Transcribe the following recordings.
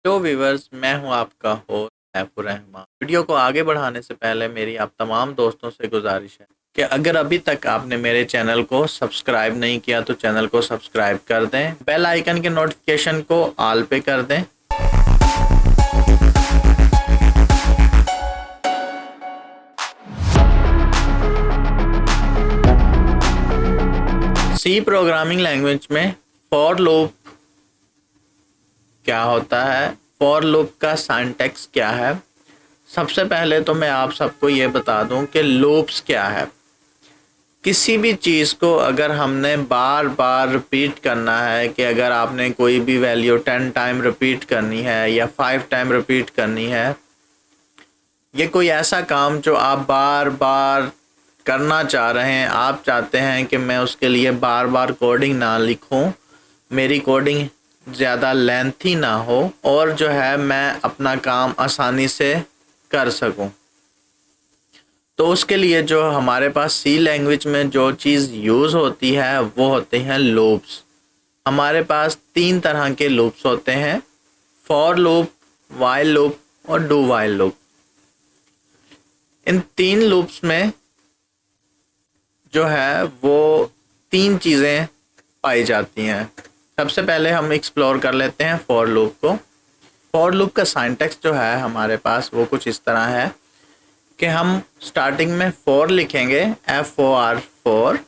Hello viewers, मैं हूं आपका होस्ट सैफुर रहमान। वीडियो को आगे बढ़ाने से पहले मेरी आप तमाम दोस्तों से गुजारिश है कि अगर अभी तक आपने मेरे चैनल को सब्सक्राइब नहीं किया तो चैनल को सब्सक्राइब कर दें, बेल आइकन के नोटिफिकेशन को ऑल पे कर दें। सी प्रोग्रामिंग लैंग्वेज में फॉर लूप क्या होता है, फॉर लूप का सिंटैक्स क्या है। सबसे पहले तो मैं आप सबको ये बता दूं कि लूप्स क्या है। किसी भी चीज़ को अगर हमने बार बार रिपीट करना है, कि अगर आपने कोई भी वैल्यू 10 टाइम रिपीट करनी है या 5 टाइम रिपीट करनी है, ये कोई ऐसा काम जो आप बार बार करना चाह रहे हैं, आप चाहते हैं कि मैं उसके लिए बार बार कोडिंग ना लिखूं, मेरी कोडिंग ज़्यादा लेंथी ना हो और जो है मैं अपना काम आसानी से कर सकूं, तो उसके लिए जो हमारे पास सी लैंग्वेज में जो चीज़ यूज़ होती है वो होते हैं लूप्स। हमारे पास 3 तरह के लूप्स होते हैं, फॉर लूप, वाइल लूप और do while loop. In 3 loops में जो है वो 3 चीज़ें पाई जाती हैं। सबसे पहले हम एक्सप्लोर कर लेते हैं फॉर लूप को। फॉर लूप का सिंटैक्स जो है हमारे पास वो कुछ इस तरह है कि हम स्टार्टिंग में फॉर लिखेंगे, FOR, फॉर,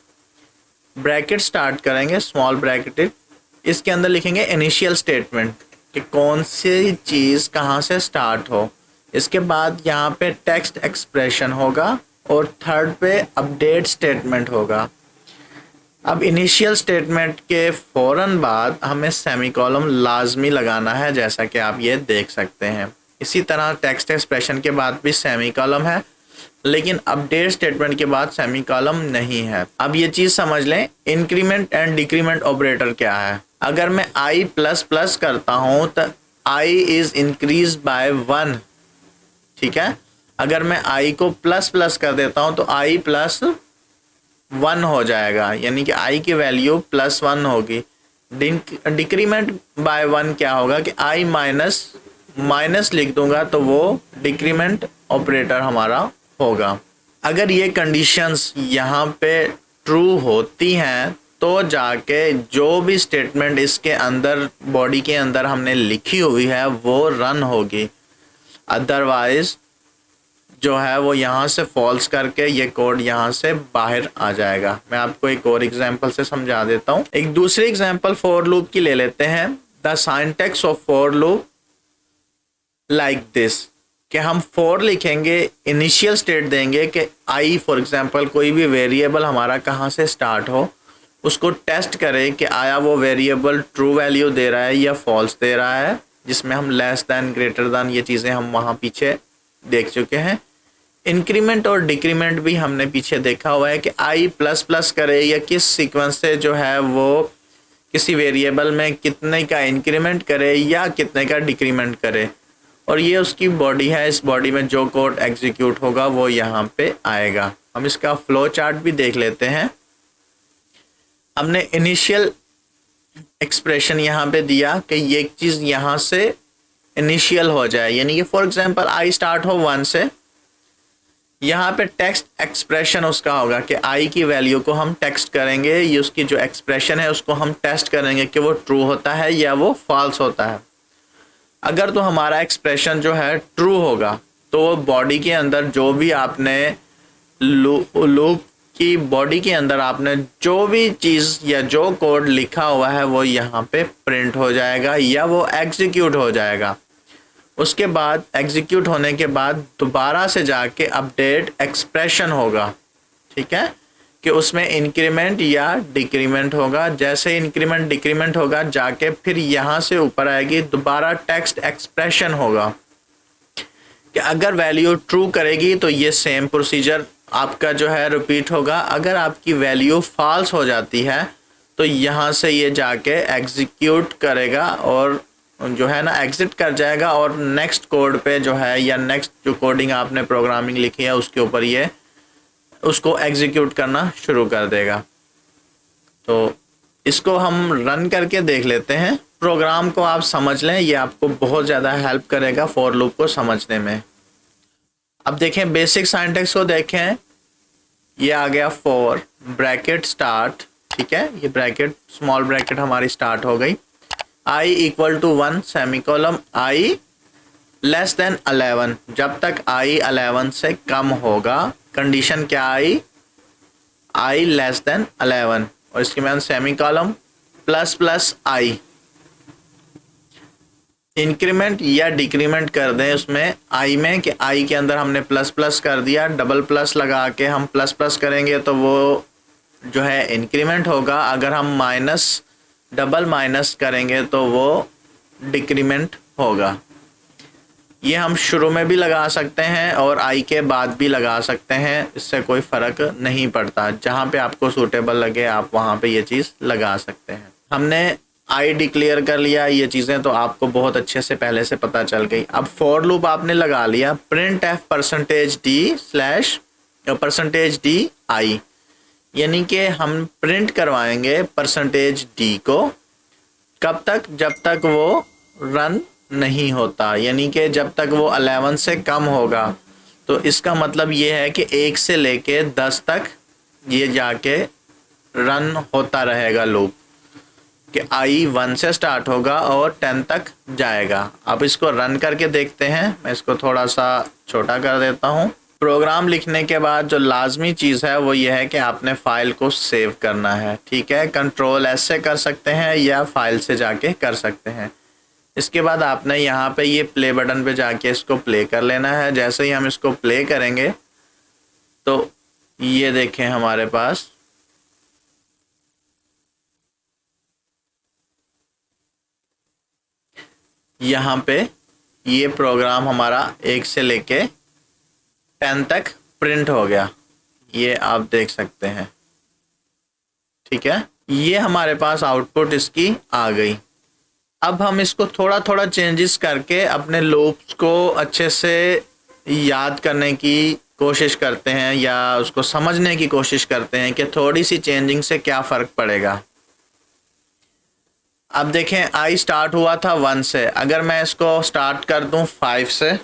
ब्रैकेट स्टार्ट करेंगे, स्मॉल ब्रैकेट, इसके अंदर लिखेंगे इनिशियल स्टेटमेंट कि कौन सी चीज़ कहाँ से स्टार्ट हो। इसके बाद यहाँ पे टेक्स्ट एक्सप्रेशन होगा और थर्ड पे अपडेट स्टेटमेंट होगा। अब इनिशियल स्टेटमेंट के फ़ौरन बाद हमें सेमीकोलन लाजमी लगाना है, जैसा कि आप ये देख सकते हैं। इसी तरह टेक्स्ट एक्सप्रेशन के बाद भी सेमीकोलन है, लेकिन अपडेट स्टेटमेंट के बाद सेमीकोलन नहीं है। अब ये चीज़ समझ लें, इंक्रीमेंट एंड डिक्रीमेंट ऑपरेटर क्या है। अगर मैं i प्लस प्लस करता हूँ तो i इज़ इंक्रीज बाय 1, ठीक है। अगर मैं i को प्लस प्लस कर देता हूँ तो i प्लस 1 हो जाएगा, यानी कि i की वैल्यू +1 होगी। डिक्रीमेंट बाय 1 क्या होगा कि i माइनस लिख दूंगा तो वो डिक्रीमेंट ऑपरेटर हमारा होगा। अगर ये कंडीशंस यहाँ पे ट्रू होती हैं तो जाके जो भी स्टेटमेंट इसके अंदर बॉडी के अंदर हमने लिखी हुई है वो रन होगी, अदरवाइज जो है वो यहाँ से फॉल्स करके ये कोड यहाँ से बाहर आ जाएगा। मैं आपको एक और एग्जांपल से समझा देता हूँ। एक दूसरी एग्जांपल फॉर लूप की ले लेते हैं। The syntax of for loop like this, कि हम फॉर लिखेंगे, इनिशियल स्टेट देंगे कि आई फॉर एग्जांपल कोई भी वेरिएबल हमारा कहाँ से स्टार्ट हो, उसको टेस्ट करें कि आया वो वेरिएबल ट्रू वैल्यू दे रहा है या फॉल्स दे रहा है, जिसमें हम लेस दैन, ग्रेटर दैन, ये चीज़ें हम वहाँ पीछे देख चुके हैं। इंक्रीमेंट और डिक्रीमेंट भी हमने पीछे देखा हुआ है कि i प्लस प्लस करे या किस सीक्वेंस से जो है वो किसी वेरिएबल में कितने का इंक्रीमेंट करे या कितने का डिक्रीमेंट करे, और ये उसकी बॉडी है। इस बॉडी में जो कोड एग्जीक्यूट होगा वो यहाँ पे आएगा। हम इसका फ्लो चार्ट भी देख लेते हैं। हमने इनिशियल एक्सप्रेशन यहाँ पे दिया कि ये चीज़ यहाँ से इनिशियल हो जाए, यानी कि फॉर एग्जांपल i स्टार्ट हो 1 से। यहाँ पे टेक्स्ट एक्सप्रेशन उसका होगा कि i की वैल्यू को हम टेक्स्ट करेंगे, ये उसकी जो एक्सप्रेशन है उसको हम टेस्ट करेंगे कि वो ट्रू होता है या वो फॉल्स होता है। अगर तो हमारा एक्सप्रेशन जो है ट्रू होगा तो वो बॉडी के अंदर जो भी आपने लूप की बॉडी के अंदर आपने जो भी चीज़ या जो कोड लिखा हुआ है वो यहाँ पे प्रिंट हो जाएगा या वो एग्जीक्यूट हो जाएगा। उसके बाद एग्जीक्यूट होने के बाद दोबारा से जाके अपडेट एक्सप्रेशन होगा, ठीक है, कि उसमें इंक्रीमेंट या डिक्रीमेंट होगा। जैसे इंक्रीमेंट डिक्रीमेंट होगा जाके फिर यहाँ से ऊपर आएगी, दोबारा टेक्स्ट एक्सप्रेशन होगा कि अगर वैल्यू ट्रू करेगी तो ये सेम प्रोसीजर आपका जो है रिपीट होगा। अगर आपकी वैल्यू फॉल्स हो जाती है तो यहाँ से ये जाके एग्जीक्यूट करेगा और जो है ना एग्जिट कर जाएगा और नेक्स्ट कोड पे जो है या नेक्स्ट जो कोडिंग आपने प्रोग्रामिंग लिखी है उसके ऊपर ये उसको एग्जीक्यूट करना शुरू कर देगा। तो इसको हम रन करके देख लेते हैं। प्रोग्राम को आप समझ लें, ये आपको बहुत ज़्यादा हेल्प करेगा फॉर लूप को समझने में। अब देखें बेसिक सिंटैक्स को देखें, ये आ गया फॉर ब्रैकेट स्टार्ट, ठीक है, ये ब्रैकेट स्मॉल ब्रैकेट हमारी स्टार्ट हो गई, I equal to 1 semicolon, I less than 11, जब तक आई 11 से कम होगा, कंडीशन क्या आई, आई लेस देन 11, और इसके बाद सेमीकोलम प्लस प्लस आई, इंक्रीमेंट या डिक्रीमेंट कर दें उसमें आई में, कि आई के अंदर हमने प्लस प्लस कर दिया, डबल प्लस लगा के हम प्लस प्लस करेंगे तो वो जो है इंक्रीमेंट होगा, अगर हम माइनस डबल माइनस करेंगे तो वो डिक्रीमेंट होगा। ये हम शुरू में भी लगा सकते हैं और आई के बाद भी लगा सकते हैं, इससे कोई फ़र्क नहीं पड़ता, जहाँ पे आपको सूटेबल लगे आप वहाँ पे ये चीज़ लगा सकते हैं। हमने आई डिक्लेयर कर लिया, ये चीज़ें तो आपको बहुत अच्छे से पहले से पता चल गई। अब फॉर लूप आपने लगा लिया, print F percentage D slash percentage D I, यानी कि हम प्रिंट करवाएंगे परसेंटेज डी को, कब तक, जब तक वो रन नहीं होता, यानी कि जब तक वो 11 से कम होगा। तो इसका मतलब ये है कि 1 से लेके 10 तक ये जाके रन होता रहेगा लूप, कि आई 1 से स्टार्ट होगा और 10 तक जाएगा। अब इसको रन करके देखते हैं, मैं इसको थोड़ा सा छोटा कर देता हूँ। प्रोग्राम लिखने के बाद जो लाजमी चीज़ है वो ये है कि आपने फ़ाइल को सेव करना है, ठीक है, कंट्रोल एस से कर सकते हैं या फाइल से जाके कर सकते हैं। इसके बाद आपने यहाँ पे ये प्ले बटन पे जाके इसको प्ले कर लेना है। जैसे ही हम इसको प्ले करेंगे तो ये देखें हमारे पास यहाँ पे ये प्रोग्राम हमारा 1 से लेके 10 तक प्रिंट हो गया, ये आप देख सकते हैं, ठीक है, ये हमारे पास आउटपुट इसकी आ गई। अब हम इसको थोड़ा थोड़ा चेंजेस करके अपने लूप्स को अच्छे से याद करने की कोशिश करते हैं या उसको समझने की कोशिश करते हैं कि थोड़ी सी चेंजिंग से क्या फ़र्क पड़ेगा। अब देखें आई स्टार्ट हुआ था 1 से, अगर मैं इसको स्टार्ट कर दूं 5 से,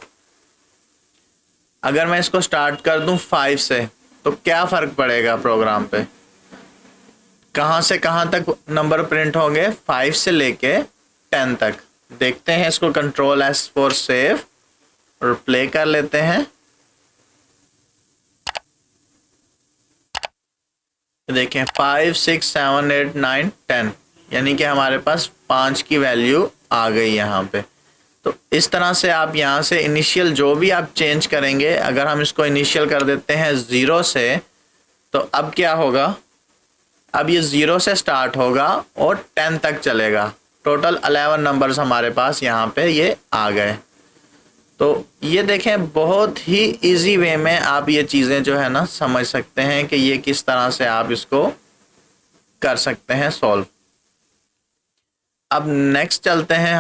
अगर मैं इसको स्टार्ट कर दूं 5 से तो क्या फ़र्क पड़ेगा प्रोग्राम पे, कहाँ से कहाँ तक नंबर प्रिंट होंगे, 5 से लेके 10 तक। देखते हैं इसको, कंट्रोल एस फॉर सेव और प्ले कर लेते हैं। देखें 5 6 7 8 9 10, यानी कि हमारे पास 5 की वैल्यू आ गई यहाँ पे। तो इस तरह से आप यहाँ से इनिशियल जो भी आप चेंज करेंगे, अगर हम इसको इनिशियल कर देते हैं 0 से, तो अब क्या होगा, अब ये 0 से स्टार्ट होगा और 10 तक चलेगा। टोटल 11 नंबर्स हमारे पास यहाँ पे ये आ गए। तो ये देखें बहुत ही इजी वे में आप ये चीज़ें जो है ना समझ सकते हैं कि ये किस तरह से आप इसको कर सकते हैं सॉल्व। अब नेक्स्ट चलते हैं,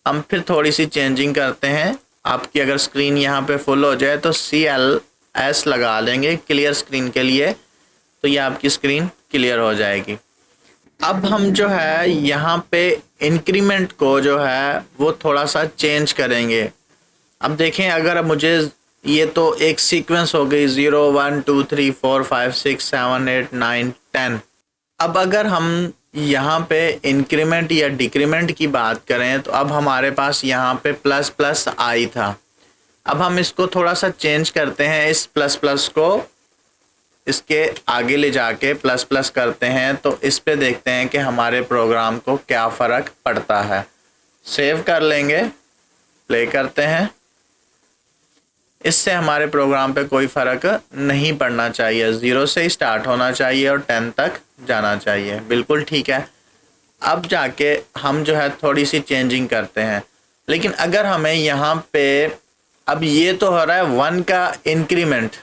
हम फिर थोड़ी सी चेंजिंग करते हैं। आपकी अगर स्क्रीन यहाँ पे फुल हो जाए तो CLS लगा लेंगे क्लियर स्क्रीन के लिए, तो ये आपकी स्क्रीन क्लियर हो जाएगी। अब हम जो है यहाँ पे इंक्रीमेंट को जो है वो थोड़ा सा चेंज करेंगे। अब देखें, अगर मुझे ये तो एक सीक्वेंस हो गई 0 1 2 3 4 5 6 7 8 9 10। अब अगर हम यहाँ पे इंक्रीमेंट या डिक्रीमेंट की बात करें तो अब हमारे पास यहाँ पे प्लस प्लस आई था। अब हम इसको थोड़ा सा चेंज करते हैं, इस प्लस प्लस को इसके आगे ले जाके प्लस प्लस करते हैं, तो इस पे देखते हैं कि हमारे प्रोग्राम को क्या फ़र्क पड़ता है। सेव कर लेंगे, प्ले करते हैं। इससे हमारे प्रोग्राम पे कोई फ़र्क नहीं पड़ना चाहिए, 0 से ही स्टार्ट होना चाहिए और 10 तक जाना चाहिए, बिल्कुल ठीक है। अब जाके हम जो है थोड़ी सी चेंजिंग करते हैं, लेकिन अगर हमें यहाँ पे अब ये तो हो रहा है 1 का इंक्रीमेंट,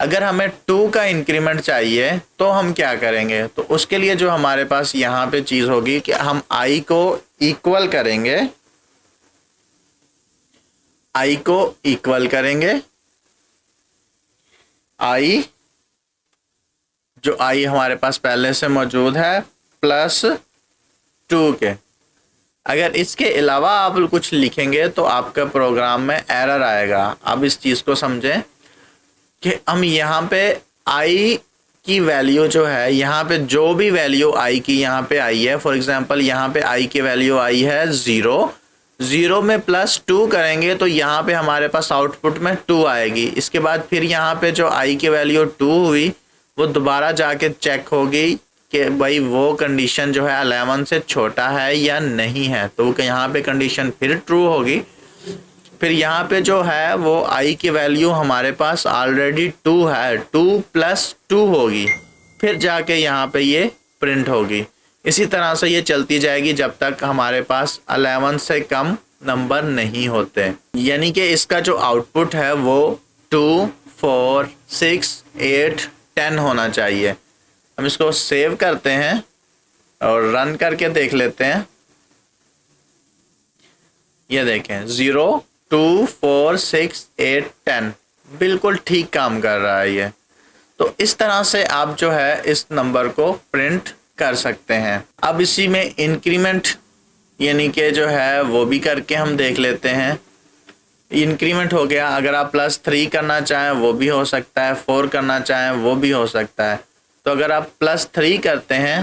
अगर हमें 2 का इंक्रीमेंट चाहिए तो हम क्या करेंगे, तो उसके लिए जो हमारे पास यहाँ पे चीज़ होगी कि हम आई को इक्वल करेंगे, आई को इक्वल करेंगे, आई जो आई हमारे पास पहले से मौजूद है प्लस 2 के, अगर इसके अलावा आप कुछ लिखेंगे तो आपका प्रोग्राम में एरर आएगा। अब इस चीज़ को समझें कि हम यहाँ पे आई की वैल्यू जो है, यहाँ पे जो भी वैल्यू आई की यहाँ पे आई है, फॉर एग्जांपल यहाँ पे आई की वैल्यू आई है 0, 0 में +2 करेंगे तो यहाँ पे हमारे पास आउटपुट में 2 आएगी। इसके बाद फिर यहाँ पे जो आई की वैल्यू 2 हुई वो दोबारा जाके चेक होगी कि भाई वो कंडीशन जो है 11 से छोटा है या नहीं है, तो यहाँ पे कंडीशन फिर ट्रू होगी। फिर यहाँ पे जो है वो आई की वैल्यू हमारे पास ऑलरेडी 2 है, 2 + 2 होगी, फिर जाके यहाँ पे ये प्रिंट होगी। इसी तरह से ये चलती जाएगी जब तक हमारे पास 11 से कम नंबर नहीं होते। यानी कि इसका जो आउटपुट है वो 2, 4, 6, 8, 10 होना चाहिए। हम इसको सेव करते हैं और रन करके देख लेते हैं। ये देखें 0, 2, 4, 6, 8, 10 बिल्कुल ठीक काम कर रहा है ये। तो इस तरह से आप जो है इस नंबर को प्रिंट कर सकते हैं। अब इसी में इंक्रीमेंट यानी कि जो है वो भी करके हम देख लेते हैं। इंक्रीमेंट हो गया, अगर आप +3 करना चाहें वो भी हो सकता है, 4 करना चाहें वो भी हो सकता है। तो अगर आप +3 करते हैं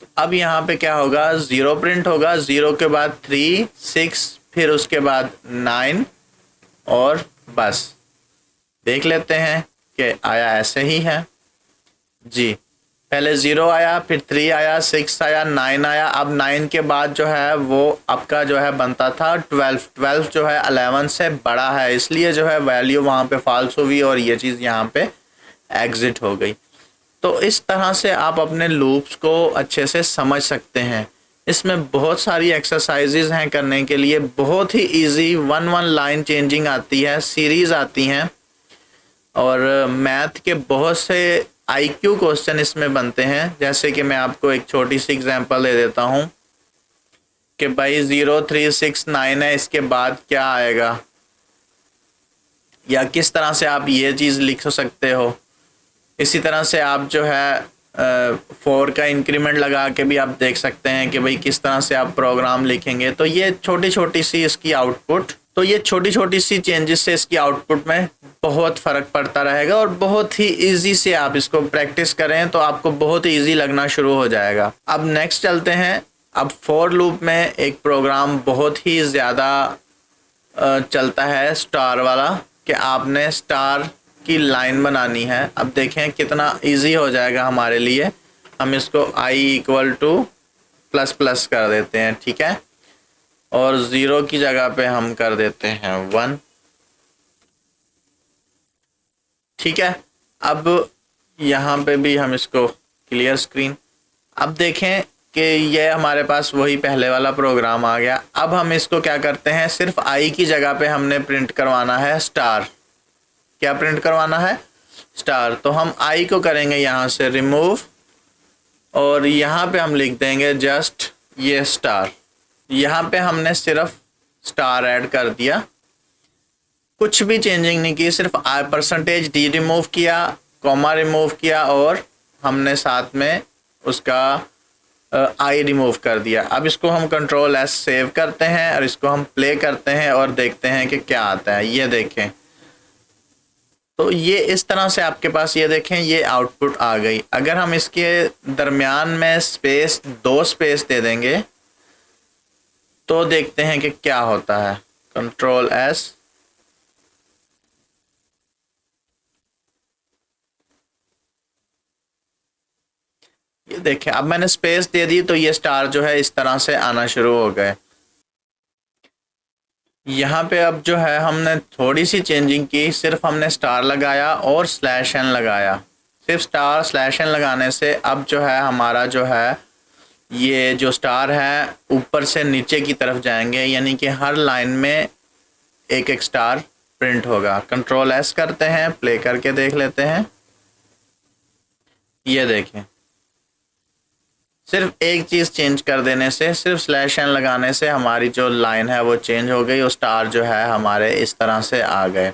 तो अब यहाँ पे क्या होगा, 0 प्रिंट होगा, 0 के बाद 3, 6, फिर उसके बाद 9 और बस देख लेते हैं कि आया ऐसे ही है जी। पहले 0 आया, फिर 3 आया, 6 आया, 9 आया। अब 9 के बाद जो है वो आपका जो है बनता था 12। 12 जो है 11 से बड़ा है, इसलिए जो है वैल्यू वहाँ पे फॉल्स हुई और ये चीज़ यहाँ पे एग्जिट हो गई। तो इस तरह से आप अपने लूप्स को अच्छे से समझ सकते हैं। इसमें बहुत सारी एक्सरसाइजेज हैं करने के लिए, बहुत ही इजी 1 लाइन चेंजिंग आती है, सीरीज आती हैं और मैथ के बहुत से आईक्यू क्वेश्चन इसमें बनते हैं। जैसे कि मैं आपको एक छोटी सी एग्जांपल दे देता हूँ कि भाई 0, 3, 6, 9 है, इसके बाद क्या आएगा, या किस तरह से आप ये चीज़ लिख सकते हो। इसी तरह से आप जो है 4 का इंक्रीमेंट लगा के भी आप देख सकते हैं कि भाई किस तरह से आप प्रोग्राम लिखेंगे। तो ये छोटी छोटी सी इसकी आउटपुट, तो ये छोटी छोटी सी चेंजेस से इसकी आउटपुट में बहुत फ़र्क पड़ता रहेगा और बहुत ही इजी से आप इसको प्रैक्टिस करें तो आपको बहुत ही इजी लगना शुरू हो जाएगा। अब नेक्स्ट चलते हैं। अब फॉर लूप में एक प्रोग्राम बहुत ही ज़्यादा चलता है स्टार वाला, कि आपने स्टार की लाइन बनानी है। अब देखें कितना इजी हो जाएगा हमारे लिए। हम इसको i = कर देते हैं, ठीक है, और 0 की जगह पे हम कर देते हैं 1, ठीक है। अब यहाँ पे भी हम इसको क्लियर स्क्रीन। अब देखें कि ये हमारे पास वही पहले वाला प्रोग्राम आ गया। अब हम इसको क्या करते हैं, सिर्फ i की जगह पे हमने प्रिंट करवाना है स्टार। क्या प्रिंट करवाना है, स्टार। तो हम i को करेंगे यहाँ से रिमूव और यहाँ पे हम लिख देंगे जस्ट ये स्टार। यहाँ पे हमने सिर्फ स्टार ऐड कर दिया, कुछ भी चेंजिंग नहीं की, सिर्फ %d रिमूव किया, कॉमा रिमूव किया और हमने साथ में उसका आई रिमूव कर दिया। अब इसको हम Ctrl+S सेव करते हैं और इसको हम प्ले करते हैं और देखते हैं कि क्या आता है। ये देखें, तो ये इस तरह से आपके पास ये देखें ये आउटपुट आ गई। अगर हम इसके दरमियान में स्पेस 2 स्पेस दे देंगे तो देखते हैं कि क्या होता है। Ctrl+S, ये देखें अब मैंने स्पेस दे दी तो ये स्टार जो है इस तरह से आना शुरू हो गए। यहाँ पे अब जो है हमने थोड़ी सी चेंजिंग की, सिर्फ हमने स्टार लगाया और /n लगाया। सिर्फ स्टार /n लगाने से अब जो है हमारा जो है ये जो स्टार है ऊपर से नीचे की तरफ जाएंगे, यानी कि हर लाइन में एक एक स्टार प्रिंट होगा। Ctrl+S करते हैं, प्ले करके देख लेते हैं। ये देखें सिर्फ एक चीज़ चेंज कर देने से, सिर्फ /n लगाने से हमारी जो लाइन है वो चेंज हो गई और स्टार जो है हमारे इस तरह से आ गए।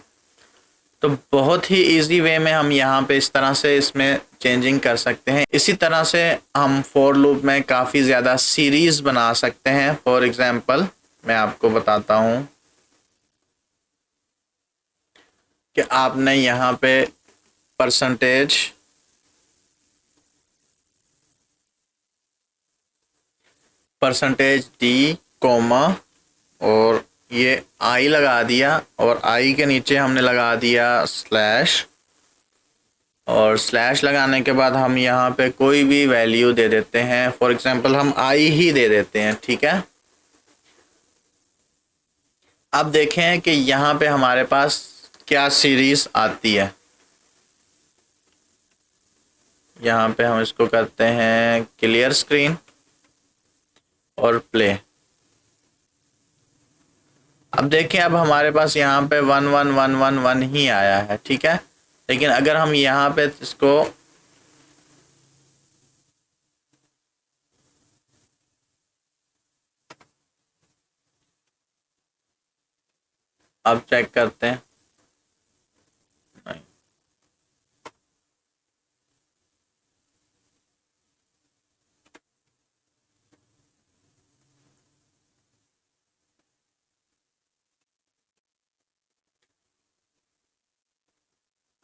तो बहुत ही इजी वे में हम यहाँ पे इस तरह से इसमें चेंजिंग कर सकते हैं। इसी तरह से हम फॉर लूप में काफ़ी ज़्यादा सीरीज़ बना सकते हैं। फॉर एग्जांपल मैं आपको बताता हूँ कि आपने यहाँ पे परसेंटेज डी कोमा और ये आई लगा दिया और आई के नीचे हमने लगा दिया स्लैश, और स्लैश लगाने के बाद हम यहाँ पे कोई भी वैल्यू दे देते हैं। फॉर एग्जांपल हम आई ही दे देते हैं, ठीक है। अब देखें कि यहाँ पे हमारे पास क्या सीरीज आती है। यहाँ पे हम इसको करते हैं क्लियर स्क्रीन और प्ले। अब देखें, अब हमारे पास यहाँ पे 11111 ही आया है, ठीक है। लेकिन अगर हम यहाँ पे इसको अब चेक करते हैं, नहीं,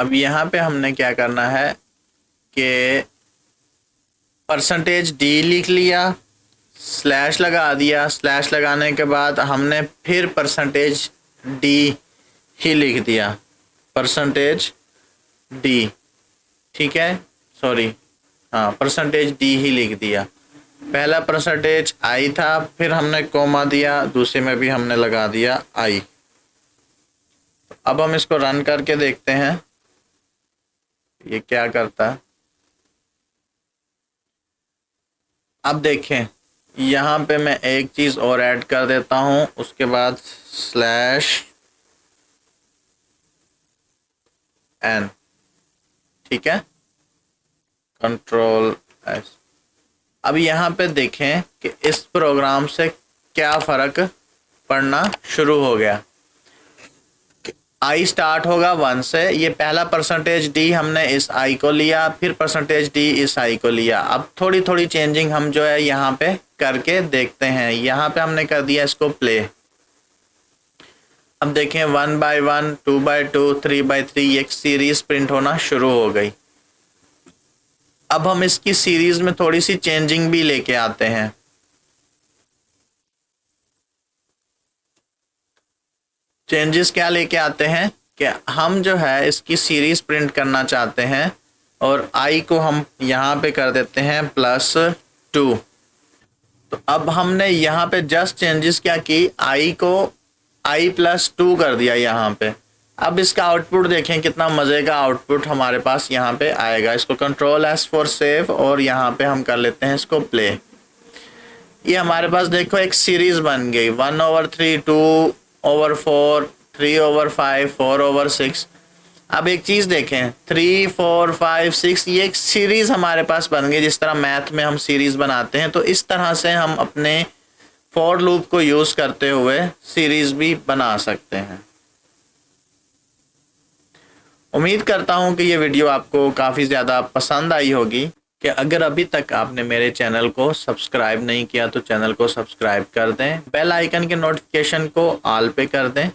अब यहाँ पे हमने क्या करना है कि परसेंटेज डी लिख लिया, स्लैश लगा दिया, स्लैश लगाने के बाद हमने फिर परसेंटेज डी ही लिख दिया, परसेंटेज डी, ठीक है, सॉरी, हाँ, परसेंटेज डी ही लिख दिया। पहला परसेंटेज आई था, फिर हमने कोमा दिया, दूसरे में भी हमने लगा दिया आई। अब हम इसको रन करके देखते हैं ये क्या करता है। अब देखें, यहाँ पे मैं एक चीज़ और ऐड कर देता हूँ, उसके बाद स्लैश एन, ठीक है, कंट्रोल एस। अब यहाँ पे देखें कि इस प्रोग्राम से क्या फ़र्क पड़ना शुरू हो गया। आई स्टार्ट होगा 1 से, ये पहला परसेंटेज डी हमने इस आई को लिया, फिर परसेंटेज डी इस आई को लिया। अब थोड़ी थोड़ी चेंजिंग हम जो है यहाँ पे करके देखते हैं। यहाँ पे हमने कर दिया इसको प्ले। अब देखें 1 by 1, 2 by 2, 3 by 3 एक सीरीज प्रिंट होना शुरू हो गई। अब हम इसकी सीरीज में थोड़ी सी चेंजिंग भी लेके आते हैं। चेंजेस क्या लेके आते हैं कि हम जो है इसकी सीरीज प्रिंट करना चाहते हैं और आई को हम यहाँ पे कर देते हैं +2। तो अब हमने यहाँ पे जस्ट चेंजेस क्या की, आई को आई +2 कर दिया यहाँ पे। अब इसका आउटपुट देखें, कितना मज़े का आउटपुट हमारे पास यहाँ पे आएगा। इसको कंट्रोल एस फॉर सेव और यहाँ पे हम कर लेते हैं इसको प्ले। ये हमारे पास देखो एक सीरीज बन गई, 1/3, 2/4, 3/5, 4/6। अब एक चीज़ देखें, 3, 4, 5, 6 ये एक सीरीज़ हमारे पास बन गई। जिस तरह मैथ में हम सीरीज़ बनाते हैं, तो इस तरह से हम अपने फॉर लूप को यूज़ करते हुए सीरीज़ भी बना सकते हैं। उम्मीद करता हूं कि ये वीडियो आपको काफ़ी ज़्यादा पसंद आई होगी। कि अगर अभी तक आपने मेरे चैनल को सब्सक्राइब नहीं किया तो चैनल को सब्सक्राइब कर दें, बेल आइकन के नोटिफिकेशन को ऑल पे कर दें